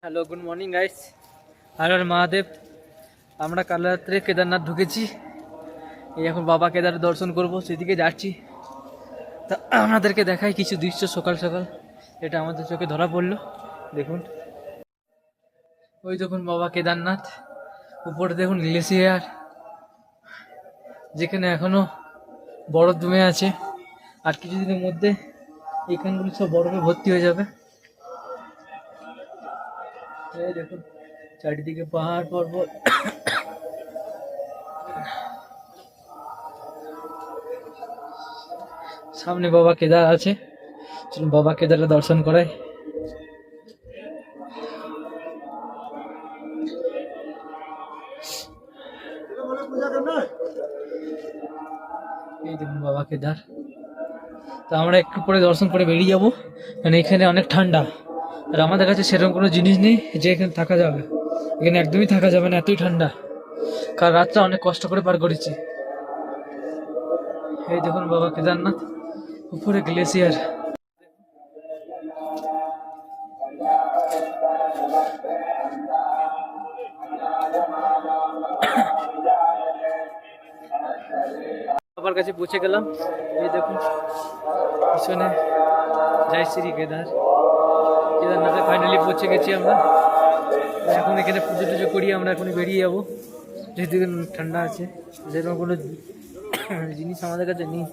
Hello, good morning guys. Har Har Mahadev. আমরা কাল রাত্রে কেদারনাথ ঢুকেছি। এই এখন বাবা কেদার দর্শন করব, সেদিকে যাচ্ছি। তা আপনাদেরকে দেখাই কিছু দৃশ্য সকাল সকাল, এটা আমাদের চোখে ধরা পড়লো। দেখুন, ওই দেখুন বাবা কেদারনাথ, উপরে দেখুন গ্লেসিয়ার, যেখানে এখনো বরফ জমে আছে। আর কিছুদিনের মধ্যে এখানগুলো সব বরফে ভর্তি হয়ে যাবে। এই দেখুন চারিদিকে পাহাড় পর্বত। সামনে বাবা কেদার আছে, চলুন বাবা কেদারের দর্শন করাই। এই দেখুন বাবা কেদার। তো আমরা একটু পরে দর্শন করে বেরিয়ে যাবো, কারণ এখানে অনেক ঠান্ডা। আর আমাদের কাছে সেরকম কোনো জিনিস নেই যে এখানে থাকা যাবে। এখানে একদমই থাকা যাবে না, এতই ঠান্ডা। কাল রাতটা অনেক কষ্ট করে পার করেছি। এই দেখুন বাবা কেদারনাথ, উপরে গ্লেসিয়ার। বাবার কাছে পৌঁছে গেলাম। এই দেখুন পিছনে জয় শ্রী কেদারনাথে ফাইনালি পৌঁছে গেছি আমরা। এখন এখানে পুজো টুজো করি, আমরা এখন বেরিয়ে যাবো। যেহেতু ঠান্ডা আছে, যেরকম কোনো জিনিস আমাদের কাছে নেই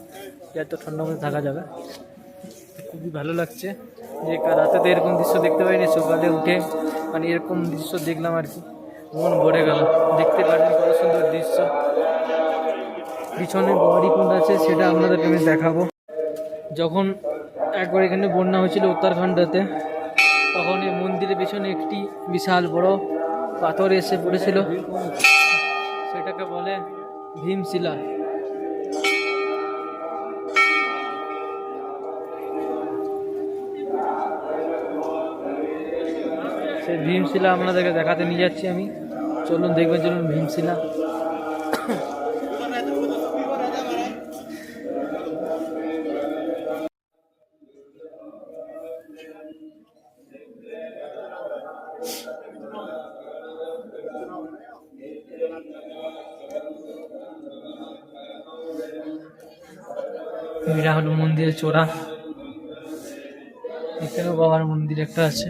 যে এত ঠান্ডার মধ্যে থাকা যাবে। খুবই ভালো লাগছে যে রাতে তো এরকম দৃশ্য দেখতে পাইনি। সকালে উঠে মানে এরকম দৃশ্য দেখলাম আর কি, মন ভরে গেল। দেখতে পারবেন কত সুন্দর দৃশ্য। পিছনে গৌরীকুণ্ড আছে, সেটা আপনাদেরকে আমি দেখাবো। যখন একবার এখানে বন্যা হয়েছিল উত্তরাখণ্ডতে, তখন এই মন্দিরের পিছনে একটি বিশাল বড় পাথর এসে পড়েছিল, সেটাকে বলে ভীমশিলা। সেই ভীমশিলা আপনাদেরকে দেখাতে নিয়ে যাচ্ছি আমি। চলুন দেখবেন, চলুন ভীমশিলা। এটা হলো মন্দিরের চূড়া। এখানেও বাবার মন্দির একটা আছে।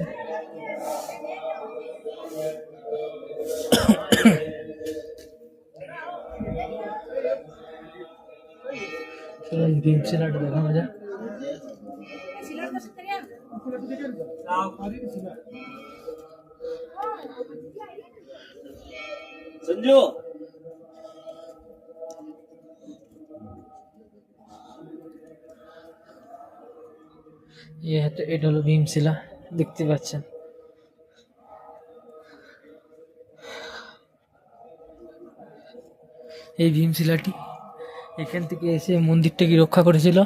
ভীমশিলাটা দেখানো যায়। সঞ্জু, এটা হলো ভীমশিলা, দেখতে পাচ্ছেন। এই ভীমশিলাটি এখান থেকে এসে মন্দিরটাকে রক্ষা করেছিল,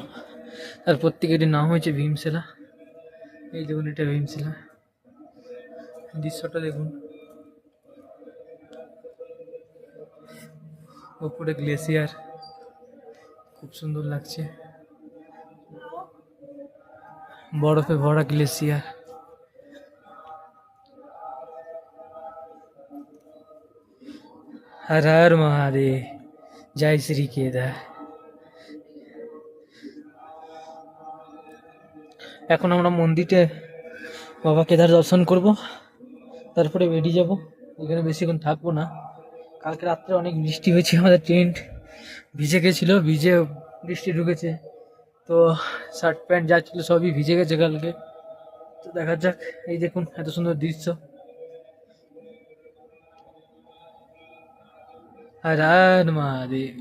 তারপর থেকে এটির নাম হয়েছে ভীমশিলা। এই দেখুন, এটা ভীমশিলা। দৃশ্যটা দেখুন, উপরে গ্লেসিয়ার, খুব সুন্দর লাগছে। বরফে ভরা গ্লেসিয়ার। হর হর মহাদেব, জয় শ্রী কেদার। এখন আমরা মন্দিরে বাবা কেদার দর্শন করব, তারপরে বেরিয়ে যাব। এখানে বেশিক্ষণ থাকবো না। কালকে রাত্রে অনেক বৃষ্টি হয়েছে, আমাদের টেন্ট ভিজে গেছিলো, ভিজে বৃষ্টি ঢুকেছে। তো শার্ট প্যান্ট যা ছিল সবই ভিজে গেছে কালকে। তো দেখা যাক। এই দেখুন এত সুন্দর দৃশ্য। হর হর মহাদেব।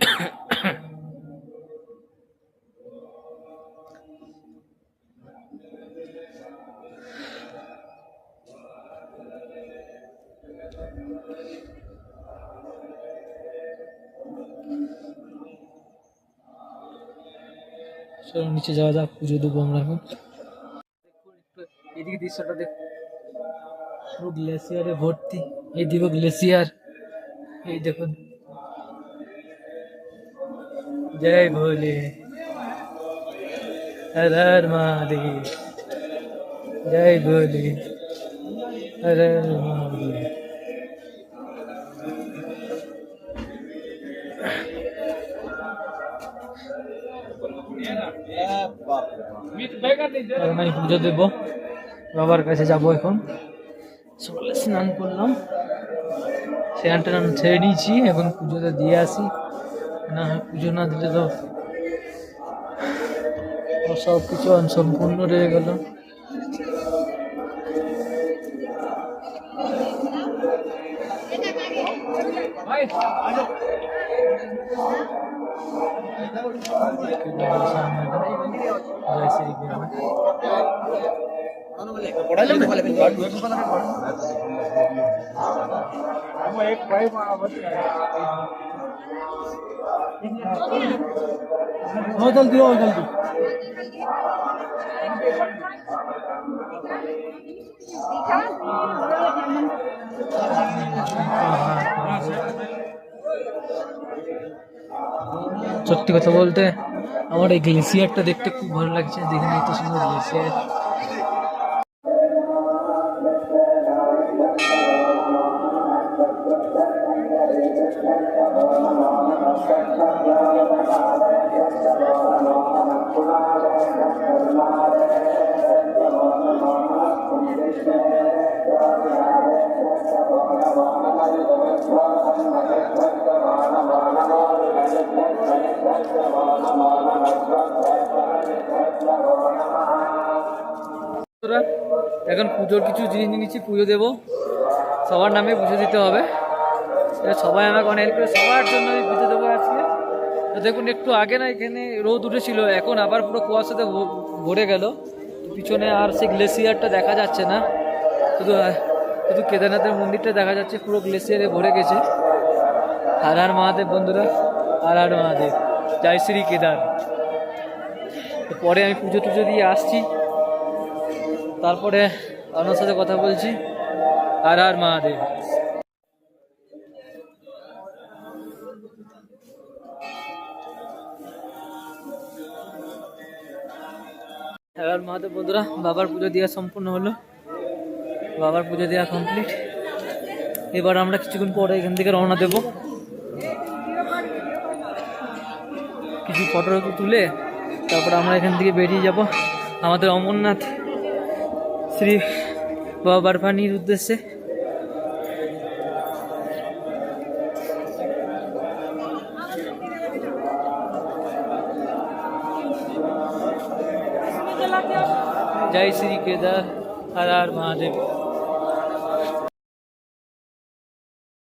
চলো নিচে যাওয়া যাক, পুজো দেবো আমরা এখন। এদিকে দৃশ্যটা দেখ, পুরো গ্লেসিয়ারে ভর্তি। এইদিকে গ্লেসিয়ার, এই দেখুন। জয় ভোলে, হর হর মহাদেব, জয় ভোলে। अरे महादेव। এখন আমি পুজো দেব, বাবার কাছে যাবো। এখন সকালে স্নান করলাম, স্নান টান ছেড়ে নিয়েছি, এখন পুজোটা দিয়ে আসি। না পুজো না দিলে তো সব কিছু অসম্পূর্ণ রয়ে গেল। जय श्री जल्दी हो जल्दी। সত্যি কথা বলতে আমার এই গ্লেসিয়ারটা দেখতে খুব ভালো লাগছে, দেখুন এত সুন্দর গ্লেসিয়ার। এখন পুজোর কিছু জিনিস নিয়েছি, পুজো দেবো, সবার নামে পুজো দিতে হবে। সবাই আমাকে অনেক হেল্প করে, সবার জন্য আমি পুজো দেবো আজকে। তো দেখুন একটু আগে না এখানে রোদ উঠেছিল, এখন আবার পুরো কুয়াশাতে ভরে গেল, পিছনে আর সেই গ্লেসিয়ারটা দেখা যাচ্ছে না, শুধু শুধু কেদারনাথের মন্দিরটা দেখা যাচ্ছে, পুরো গ্লেসিয়ারে ভরে গেছে। হর হর মহাদেব বন্ধুরা, হর হর মহাদেব, জয় শ্রী কেদার। তো পরে আমি পুজো টুজো দিয়ে আসছি, তারপরে আপনার সাথে কথা বলছি। হর হর মহাদেব। হর হর মহাদেব বন্ধুরা, বাবার পুজো দেওয়া সম্পূর্ণ হলো, বাবার পুজো দেওয়া কমপ্লিট। এবার আমরা কিছুক্ষণ পরে এখান থেকে রওনা দেব, কিছু ফটো তুলে তারপরে আমরা এখান থেকে বেরিয়ে যাব আমাদের অমরনাথ শ্রী বাবা বারফানির উদ্দেশ্যে। जय श्री केदार, हर हर महादेव।